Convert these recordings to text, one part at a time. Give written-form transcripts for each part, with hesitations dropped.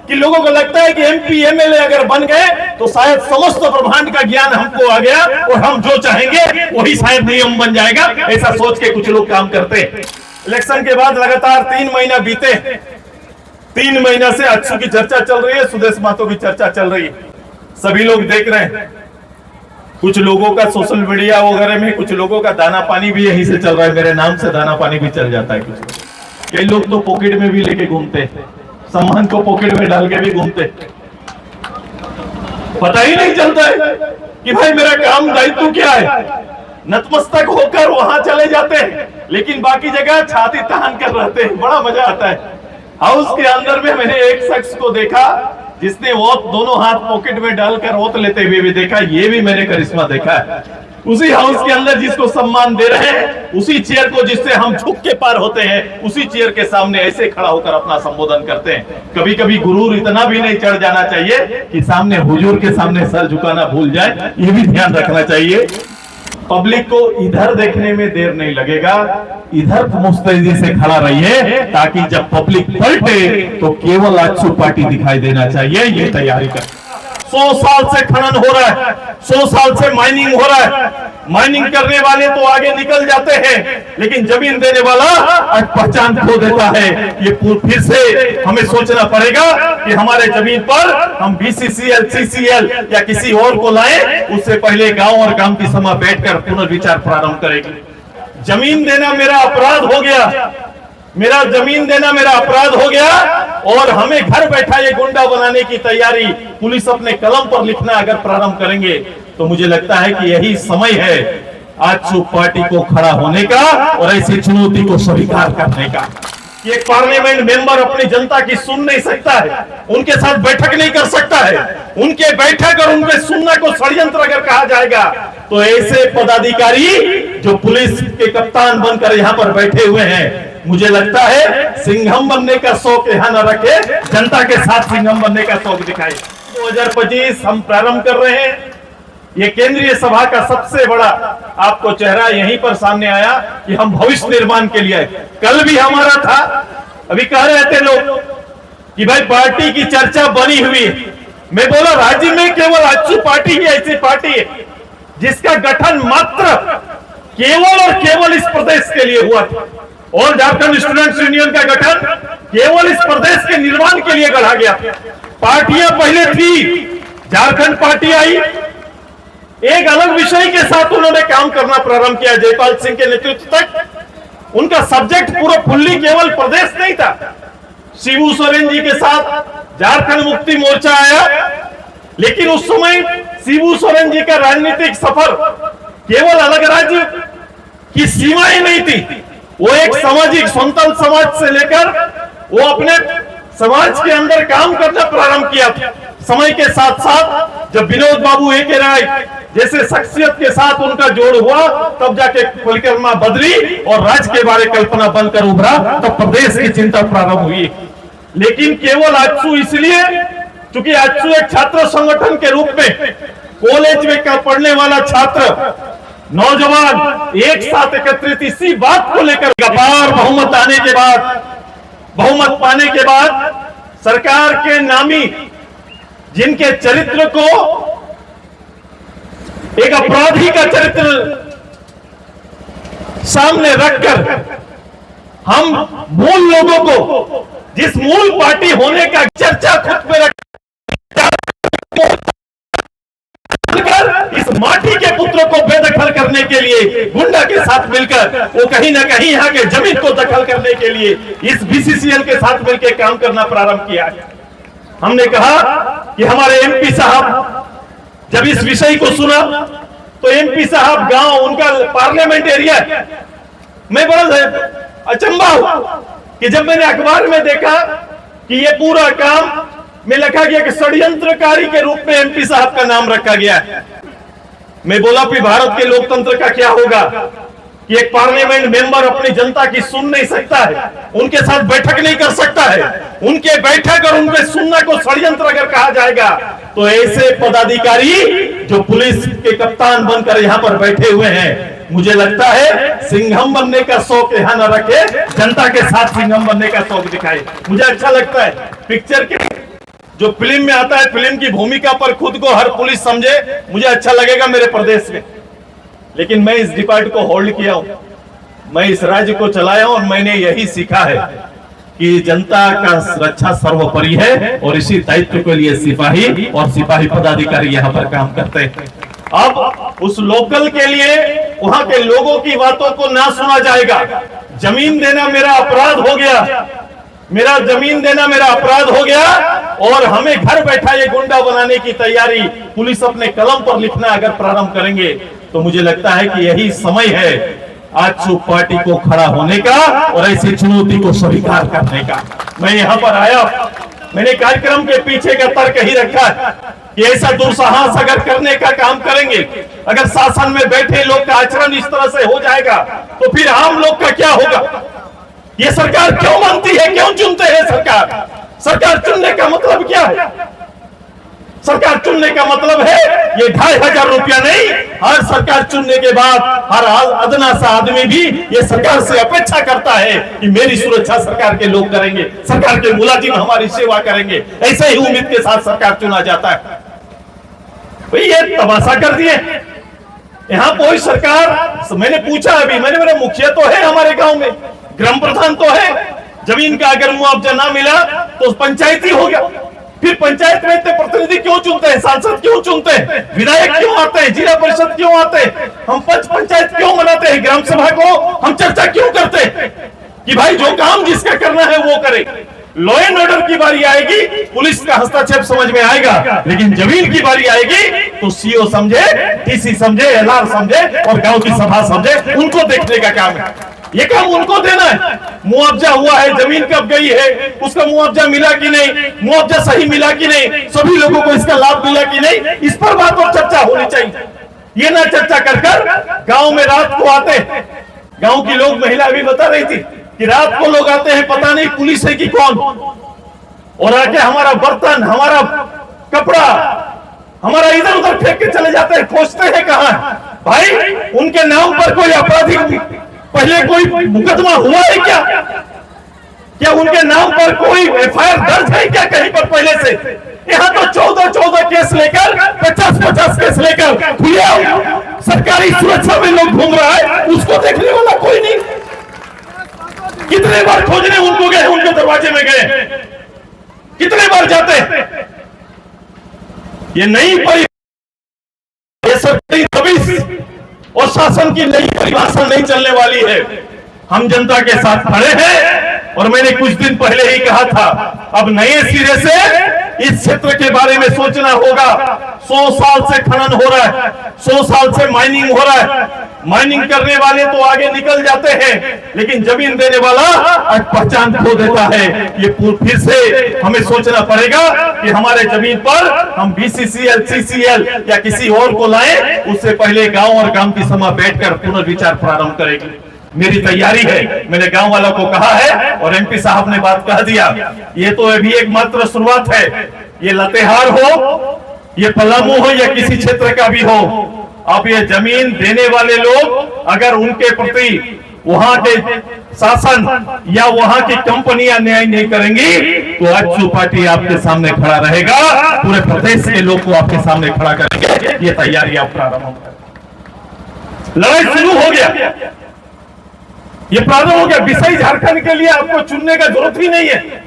कि लोगों को लगता है कि एमपी एमएलए अगर बन गए तो शायद समस्त ब्रह्मांड का ज्ञान हमको आ गया और हम जो चाहेंगे वही शायद नियम बन जाएगा। ऐसा सोच के कुछ लोग काम करते हैं। इलेक्शन के बाद लगातार 3 महीना बीते, 3 महीना से अच्छू की चर्चा चल रही है, सुदेश महतो की चर्चा चल रही है, सभी लोग देख रहे हैं। कुछ लोगों का सोशल मीडिया वगैरह में, कुछ लोगों का दाना पानी भी यहीं से चल रहा है, मेरे नाम से दाना पानी भी चल जाता है। कुछ कई लोग तो पॉकेट में भी लेके घूमते हैं, सामान को पॉकेट में डाल के भी घूमते, पता ही नहीं चलता है कि भाई मेरा काम दायित्व क्या है। नतमस्तक होकर वहां चले जाते हैं, लेकिन बाकी जगह छाती तान कर रहते हैं। बड़ा मजा आता है। हाउस के अंदर में मैंने एक शख्स को देखा जिसने वोट दोनों हाथ पॉकेट में डालकर वोट लेते हुए भी देखा। ये भी मैंने करिश्मा देखा है। उसी हाउस के अंदर जिसको सम्मान दे रहे हैं, उसी चेयर को जिससे हम झुक के पार होते हैं, उसी चेयर के सामने ऐसे खड़ा होकर अपना संबोधन करते हैं। कभी कभी गुरूर इतना भी नहीं चढ़ जाना चाहिए कि सामने हुजूर के सामने सर झुकाना भूल जाए, ये भी ध्यान रखना चाहिए। पब्लिक को इधर देखने में देर नहीं लगेगा, इधर मुस्तैदी से खड़ा रहिए ताकि जब पब्लिक पलटे तो केवल अच्छू पार्टी दिखाई देना चाहिए। ये तैयारी कर। 100 साल से खनन हो रहा है, 100 साल से माइनिंग हो रहा है। माइनिंग करने वाले तो आगे निकल जाते हैं, लेकिन जमीन देने वाला आज पहचान खो देता है। ये फिर से हमें सोचना पड़ेगा कि हमारे जमीन पर हम बीसीसीएल, सीसीएल या किसी और को लाएं, उससे पहले गांव और गांव की सभा बैठकर पुनर्विचार प्रारंभ करेंगे। जमीन देना मेरा अपराध हो गया, मेरा जमीन देना मेरा अपराध हो गया, और हमें घर बैठा ये गुंडा बनाने की तैयारी पुलिस अपने कलम पर लिखना अगर प्रारंभ करेंगे तो मुझे लगता है कि यही समय है आजसू पार्टी को खड़ा होने का और ऐसी चुनौती को स्वीकार करने का। एक पार्लियामेंट मेंबर अपनी जनता की सुन नहीं सकता है, उनके साथ बैठक नहीं कर सकता है। उनके बैठक और उनके सुनना को षड्यंत्र अगर कहा जाएगा तो ऐसे पदाधिकारी जो पुलिस के कप्तान बनकर यहाँ पर बैठे हुए हैं, मुझे लगता है सिंघम बनने का शौक यहाँ न रखे, जनता के साथ सिंघम बनने का शौक दिखाए। 2025 हम प्रारंभ कर रहे हैं। ये केंद्रीय सभा का सबसे बड़ा आपको चेहरा यहीं पर सामने आया कि हम भविष्य निर्माण के लिए। कल भी हमारा था, अभी कह रहे थे लोग कि भाई पार्टी की चर्चा बनी हुई है। मैं बोला राज्य में केवल अच्छी पार्टी ही ऐसी पार्टी है जिसका गठन मात्र केवल और केवल इस प्रदेश के लिए हुआ था, और झारखंड स्टूडेंट्स यूनियन का गठन केवल इस प्रदेश के निर्माण के लिए गढ़ा गया। पार्टियां पहले थी, झारखंड पार्टी आई, एक अलग विषय के साथ उन्होंने काम करना प्रारंभ किया। जयपाल सिंह के नेतृत्व तक उनका सब्जेक्ट पूरा फुल्ली केवल प्रदेश नहीं था। शिबू सोरेन जी के साथ झारखंड मुक्ति मोर्चा आया, लेकिन उस समय शिबू सोरेन जी का राजनीतिक सफर केवल अलग राज्य की सीमाएं नहीं थी, वो एक सामाजिक संतल समाज से लेकर वो अपने समाज के अंदर काम करना प्रारंभ किया था। समय के साथ साथ जब विनोद बाबू ए.के. राय जैसे शख्सियत के साथ उनका जोड़ हुआ, तब जाके परिक्रमा बदली और राज्य के बारे कल्पना बनकर उभरा, तब प्रदेश की चिंता प्रारंभ हुई। लेकिन केवल आजसू इसलिए क्योंकि आजसू एक छात्र संगठन के रूप में कॉलेज में पढ़ने वाला छात्र नौजवान एक साथ एकत्रित इसी बात को लेकर अपार बहुमत आने के बाद, बहुमत पाने के बाद सरकार के नामी जिनके चरित्र को एक अपराधी का चरित्र सामने रखकर हम मूल लोगों को जिस मूल पार्टी होने का चर्चा खुद में रख इस माटी के पुत्रों को बेदखल करने के लिए गुंडा के साथ मिलकर वो कहीं ना कहीं यहाँ के जमीन को दखल करने के लिए इस बीसीसीएल के साथ मिलकर काम करना प्रारंभ किया है। हमने कहा कि हमारे एमपी साहब जब इस विषय को सुना तो एमपी साहब गांव उनका पार्लियामेंट एरिया है। मैं बड़ा अचंभा हुआ कि जब मैंने अखबार में देखा कि ये पूरा काम में लिखा गया कि षड्यंत्रकारी के रूप में एमपी साहब का नाम रखा गया है। मैं बोला कि भारत के लोकतंत्र का क्या होगा कि एक पार्लियामेंट मेंबर अपनी जनता की सुन नहीं सकता है, उनके साथ बैठक नहीं कर सकता है। उनके बैठक और उनके सुनना को षड्यंत्र अगर कहा जाएगा तो ऐसे पदाधिकारी जो पुलिस के कप्तान बनकर यहाँ पर बैठे हुए हैं, मुझे लगता है सिंघम बनने का शौक यहाँ न रखे, जनता के साथ सिंघम बनने का शौक दिखाए। मुझे अच्छा लगता है पिक्चर के जो फिल्म में आता है, फिल्म की भूमिका पर खुद को हर पुलिस समझे, मुझे अच्छा लगेगा मेरे प्रदेश में। लेकिन मैं इस डिपार्ट को होल्ड किया हूं, मैं इस राज्य को चलाया हूं और मैंने यही सीखा है कि जनता का सुरक्षा सर्वोपरि है और इसी दायित्व के लिए सिपाही और सिपाही पदाधिकारी यहाँ पर काम करते हैं। अब उस लोकल के लिए वहां के लोगों की बातों को ना सुना जाएगा। जमीन देना मेरा अपराध हो गया, मेरा जमीन देना मेरा अपराध हो गया और हमें घर बैठा ये गुंडा बनाने की तैयारी पुलिस अपने कलम पर लिखना अगर प्रारंभ करेंगे तो मुझे लगता है कि यही समय है आजसू पार्टी को खड़ा होने का और ऐसी चुनौती को स्वीकार करने का। मैं यहाँ पर आया, मैंने कार्यक्रम के पीछे का तर्क ही रखा है कि ऐसा दुस्साहस अगर करने का काम करेंगे, अगर शासन में बैठे लोग का आचरण इस तरह से हो जाएगा तो फिर आम लोग का क्या होगा? ये सरकार क्यों बनती है, क्यों चुनते हैं सरकार? सरकार चुनने का मतलब क्या है? सरकार चुनने का मतलब है ये 2500 रुपया नहीं, हर सरकार चुनने के बाद हर अदना सा आदमी भी ये सरकार से अपेक्षा करता है कि मेरी सुरक्षा सरकार के लोग करेंगे, सरकार के मुलाजिम हमारी सेवा करेंगे। ऐसे ही उम्मीद के साथ सरकार चुना जाता है। भाई ये तमाशा कर दिए यहाँ कोई सरकार। मैंने पूछा अभी, मेरे मुखिया तो है हमारे गांव में, ग्राम प्रधान तो है, जमीन का अगर मुआवजा ना मिला तो पंचायती हो गया। फिर पंचायत में इतने प्रतिनिधि क्यों चुनते हैं, सांसद क्यों चुनते हैं, विधायक क्यों आते हैं, जिला परिषद क्यों आते हैं, हम पंचायत क्यों मनाते हैं, ग्राम सभा को हम चर्चा क्यों करते हैं कि भाई जो काम जिसका करना है वो करे। लॉ एंड ऑर्डर की बारी आएगी, पुलिस का हस्तक्षेप समझ में आएगा, लेकिन जमीन की बारी आएगी तो सीओ समझे, डीसी समझे, एलआर समझे और गांव की सभा समझे, उनको देखने का काम है। ये काम उनको देना है। मुआवजा हुआ है, जमीन कब गई है, उसका मुआवजा मिला कि नहीं, मुआवजा सही मिला कि नहीं, सभी लोगों को इसका लाभ मिला कि नहीं, इस पर बात और चर्चा होनी चाहिए। ये ना चर्चा कर गांव में रात को आते, गांव की लोग महिला भी बता रही थी कि रात को लोग आते हैं, पता नहीं पुलिस है कि कौन, और आके हमारा बर्तन, हमारा कपड़ा, हमारा इधर उधर फेंक के चले जाते हैं, खोजते हैं कहां भाई। उनके नाम पर कोई आपराधिक पहले कोई मुकदमा हुआ है क्या? क्या उनके नाम पर कोई एफआईआर दर्ज है क्या कहीं पर पहले से? यहाँ तो 14 केस लेकर 50 केस लेकर खुले सरकारी सुरक्षा में लोग घूम रहा है, उसको देखने वाला कोई नहीं। कितने बार खोजने उनको गए, उनके दरवाजे में गए, कितने बार जाते? ये नई ये सरकारी दबिश और शासन की नई परिभाषा नहीं चलने वाली है। हम जनता के साथ खड़े हैं और मैंने कुछ दिन पहले ही कहा था, अब नए सिरे से इस क्षेत्र के बारे में सोचना होगा। 100 साल से खनन हो रहा है, 100 साल से माइनिंग हो रहा है। माइनिंग करने वाले तो आगे निकल जाते हैं, लेकिन जमीन देने वाला आज पहचान खो देता है। ये फिर से हमें सोचना पड़ेगा कि हमारे जमीन पर हम बीसीसीएल, सीसीएल या किसी और को लाएं, उससे पहले गांव और गांव की सभा बैठकर पुनर्विचार प्रारंभ करेंगे। मेरी तैयारी है, मैंने गांव वालों को कहा है और एमपी साहब ने बात कह दिया। ये तो अभी एक मात्र शुरुआत है। ये लातेहार हो, ये पलामू हो या किसी क्षेत्र का भी हो, अब ये जमीन देने वाले लोग अगर उनके प्रति वहां के शासन या वहां की कंपनियां न्याय नहीं करेंगी तो आजसू पार्टी आपके सामने खड़ा रहेगा, पूरे प्रदेश के लोग को आपके सामने खड़ा करेंगे। ये तैयारी आप प्रारंभ करें। लड़ाई शुरू हो गया, ये प्रारंभ हो गया। विषय झारखंड के लिए आपको चुनने का जरूरत ही नहीं है।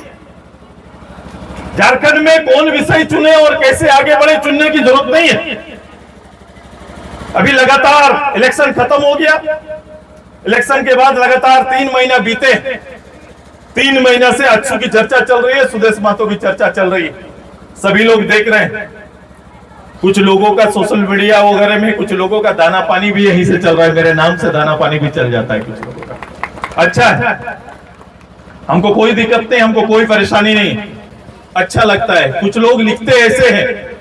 झारखंड में कौन विषय चुने और कैसे आगे बढ़े, चुनने की जरूरत नहीं है। अभी लगातार इलेक्शन खत्म हो गया, इलेक्शन के बाद लगातार 3 महीना बीते, 3 महीना से आजसू की चर्चा चल रही है, सुदेश महतो की चर्चा चल रही है, सभी लोग देख रहे हैं। कुछ लोगों का सोशल मीडिया वगैरह में, कुछ लोगों का दाना पानी भी यहीं से चल रहा है, मेरे नाम से दाना पानी भी चल जाता है कुछ लोगों का। अच्छा है, हमको कोई दिक्कत नहीं, हमको कोई परेशानी नहीं, अच्छा लगता है। कुछ लोग लिखते ऐसे हैं,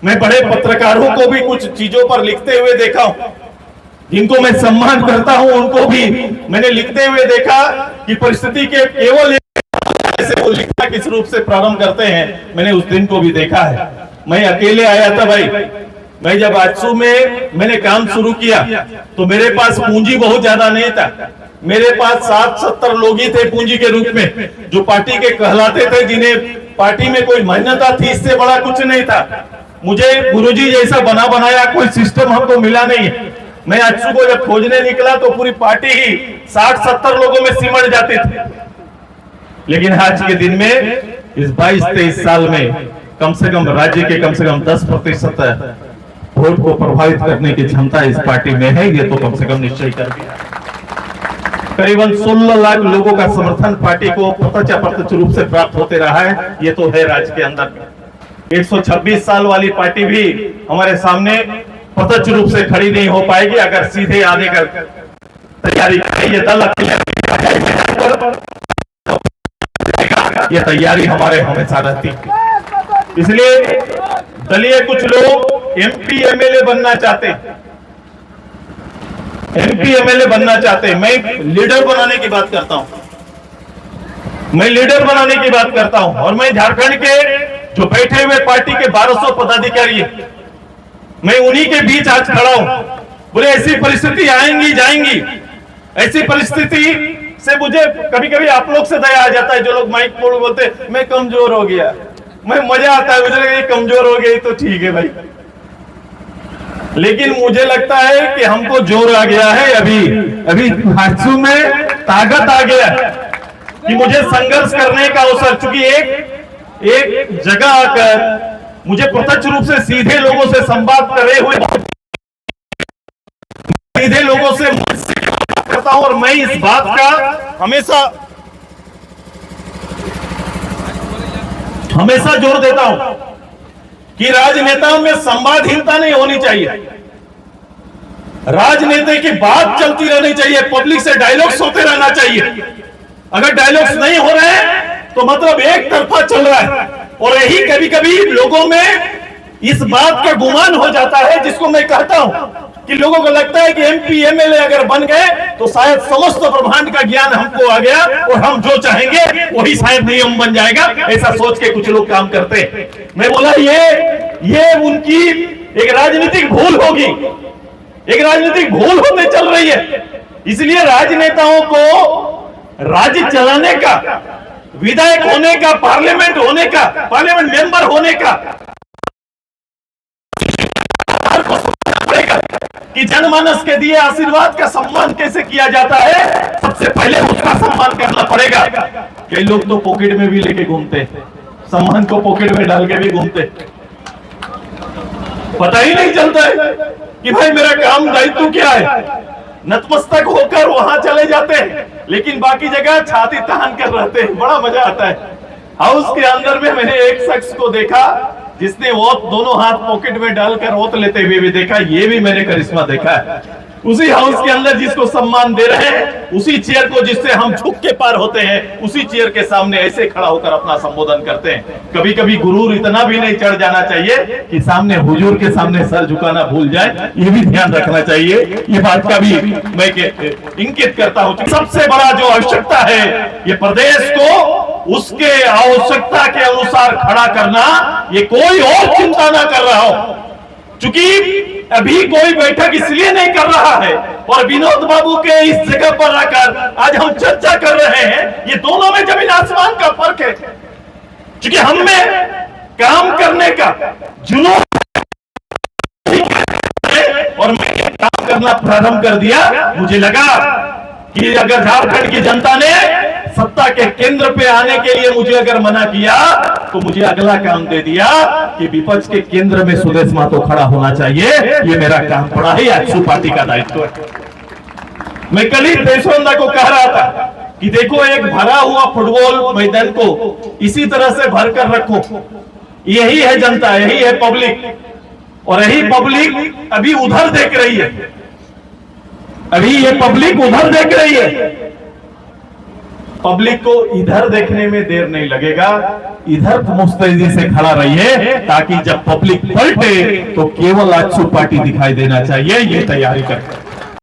मैं बड़े पत्रकारों को भी कुछ चीजों पर लिखते हुए देखा हूं, जिनको मैं सम्मान करता हूं, उनको भी मैंने लिखते हुए देखा कि परिस्थिति के केवल ऐसे वो लिखना किस रूप से प्रारंभ करते हैं, मैंने उस दिन को भी देखा है। मैं अकेले आया था भाई, मैं जब आजसू में मैंने काम शुरू किया तो मेरे पास पूंजी बहुत ज्यादा नहीं था, मेरे पास 60-70 लोग ही थे पूंजी के रूप में, जो पार्टी के कहलाते थे, जिन्हें पार्टी में कोई मान्यता थी, इससे बड़ा कुछ नहीं था। मुझे गुरुजी जैसा बना बनाया कोई सिस्टम हमको मिला नहीं। मैं अच्छू को जब खोजने निकला तो पूरी पार्टी ही 60-70 लोगों में सिमट जाती थी। लेकिन आज के दिन में इस 22-23 साल में कम से कम राज्य के कम से कम 10% वोट को प्रभावित करने की क्षमता इस पार्टी में है। ये तो कम से कम निश्चय कर दिया। करीबन 16 लाख लोगों का समर्थन पार्टी को प्रत्यक्ष अप्रत्यक्ष रूप से प्राप्त होते रहा है। ये तो है राज्य के अंदर। 126 साल वाली पार्टी भी हमारे सामने प्रत्यक्ष रूप से खड़ी नहीं हो पाएगी अगर सीधे आने का तैयारी ये दल ये तैयारी हमारे हमेशा रहती। इसलिए दलीय कुछ लोग एमपी एमएलए बनना चाहते हैं, एमपी एमएलए बनना चाहते हैं। मैं लीडर बनाने की बात करता हूं, मैं लीडर बनाने की बात करता हूं। और मैं झारखंड के जो बैठे हुए पार्टी के 1200 पदाधिकारी, मैं उन्हीं के बीच आज खड़ा हूं। बोले ऐसी परिस्थिति आएंगी जाएंगी, ऐसी परिस्थिति से मुझे कभी कभी आप लोग से दया आ जाता है। जो लोग माइक बोल बोलते मैं कमजोर हो गया, मैं मजा आता है, मुझे लगा कमजोर हो गई तो ठीक है भाई। लेकिन मुझे लगता है कि हमको जोर आ गया है। अभी हाथसू में ताकत आ गया कि मुझे संघर्ष करने का अवसर, चूंकि एक जगह आकर मुझे प्रत्यक्ष रूप से सीधे लोगों से संवाद करे हुए, सीधे लोगों से करता हूं। और मैं इस बात का हमेशा जोर देता हूं कि राजनेताओं में संवादहीनता नहीं होनी चाहिए। राजनेता की बात चलती रहनी चाहिए, पब्लिक से डायलॉग्स होते रहना चाहिए। अगर डायलॉग्स नहीं हो रहे हैं तो मतलब एक तरफा चल रहा है। और यही कभी कभी लोगों में इस बात का गुमान हो जाता है, जिसको मैं कहता हूं कि लोगों को लगता है कि एमपी एमएलए अगर बन गए तो शायद समस्त ब्रह्मांड का ज्ञान हमको आ गया और हम जो चाहेंगे वही शायद नियम बन जाएगा। ऐसा सोच के कुछ लोग काम करते हैं। मैं बोला ये उनकी एक राजनीतिक भूल होगी, एक राजनीतिक भूल होते चल रही है। इसलिए राजनेताओं को राज्य चलाने का, विधायक होने का, पार्लियामेंट होने का, पार्लियामेंट मेंबर होने का कि जनमानस के दिए आशीर्वाद का सम्मान कैसे किया जाता है, सबसे पहले उसका सम्मान करना पड़ेगा। कई लोग तो पॉकेट में भी लेके घूमते, सम्मान को पॉकेट में डाल के भी घूमते, पता ही नहीं चलता है कि भाई मेरा काम दायित्व क्या है। नतमस्तक होकर वहां चले जाते हैं, लेकिन बाकी जगह छाती तान कर रहते हैं। बड़ा मजा आता है। हाउस के अंदर में मैंने एक शख्स को देखा जिसने ओत दोनों हाथ पॉकेट में डालकर ओत लेते हुए भी देखा। ये भी मैंने करिश्मा देखा है। उसी हाउस के अंदर जिसको सम्मान दे रहे हैं, उसी चेयर को जिससे हम झुक के पार होते हैं, उसी चेयर के सामने ऐसे खड़ा होकर अपना संबोधन करते हैं। कभी कभी गुरूर इतना भी नहीं चढ़ जाना चाहिए कि सामने हुजूर के सामने सर झुकाना भूल जाए। ये भी ध्यान रखना चाहिए। ये बात का भी मैं इंगित करता हूं। सबसे बड़ा जो आवश्यकता है, ये प्रदेश को उसके आवश्यकता के अनुसार खड़ा करना, ये कोई और चिंता ना कर रहा हो। चूंकि अभी कोई बैठक इसलिए नहीं कर रहा है और विनोद बाबू के इस जगह पर आकर आज हम चर्चा कर रहे हैं, ये दोनों में जमीन आसमान का फर्क है। क्योंकि हम में काम करने का जुनून और मैं काम करना प्रारंभ कर दिया। मुझे लगा कि अगर झारखंड की जनता ने सत्ता के केंद्र पे आने के लिए मुझे अगर मना किया तो मुझे अगला काम दे दिया कि विपक्ष के केंद्र में सुदेश महतो खड़ा होना चाहिए। ये मेरा काम पड़ा है, आजसू पार्टी का दायित्व है। मैं कल ही देशवंदा को कह रहा था कि देखो, एक भरा हुआ फुटबॉल मैदान को इसी तरह से भर कर रखो। यही है जनता, यही है पब्लिक। और यही पब्लिक अभी उधर देख रही है, अभी ये पब्लिक उधर देख रही है। पब्लिक को इधर देखने में देर नहीं लगेगा। इधर मुस्तैदी से खड़ा रहिए ताकि जब पब्लिक पलटे तो केवल आजसू पार्टी दिखाई देना चाहिए। ये तैयारी करें।